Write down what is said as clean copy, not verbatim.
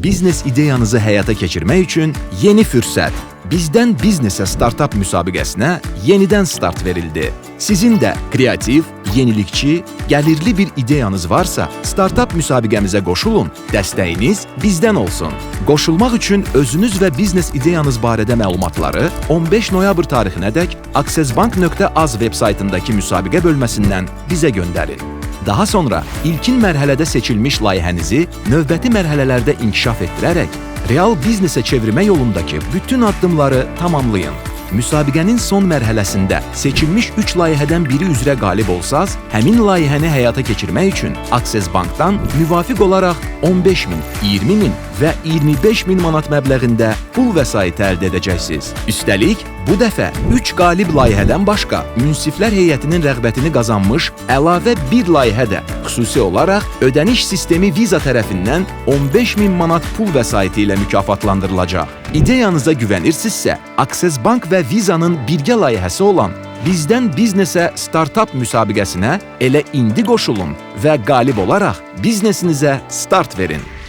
Biznes ideyanızı həyata keçirmək üçün yeni fürsət. Bizdən biznesə startap müsabiqəsinə yenidən start verildi. Sizin də kreativ, yenilikçi, gəlirli bir ideyanız varsa, startap müsabiqəmizə qoşulun, dəstəyiniz bizdən olsun. Qoşulmaq üçün özünüz və biznes ideyanız barədə məlumatları 15 noyabr tarixinədək accessbank.az veb-saytındakı müsabiqə bölməsindən bizə göndərin. Daha sonra ilkin mərhələdə seçilmiş layihənizi növbəti mərhələlərdə inkişaf etdirərək real biznesə çevirmə yolundakı bütün addımları tamamlayın. Müsabiqənin son mərhələsində seçilmiş 3 layihədən biri üzrə qalib olsaz, həmin layihəni həyata keçirmək üçün Access Bankdan müvafiq olaraq 15.000, 20.000 və 25.000 manat məbləğində pul vəsaiti əldə edəcəksiniz. Üstəlik, bu dəfə 3 qalib layihədən başqa münsiflər heyətinin rəğbətini qazanmış əlavə bir layihə də xüsusi olaraq ödəniş sistemi Visa tərəfindən 15.000 manat pul vəsaiti ilə mükafatlandırılacaq. İdeyanıza güvənirsinizsə, Access Bank və Visa-nın birgə layihəsi olan Bizdən biznesə startap müsabiqəsinə elə indi qoşulun və qalib olaraq biznesinizə start verin.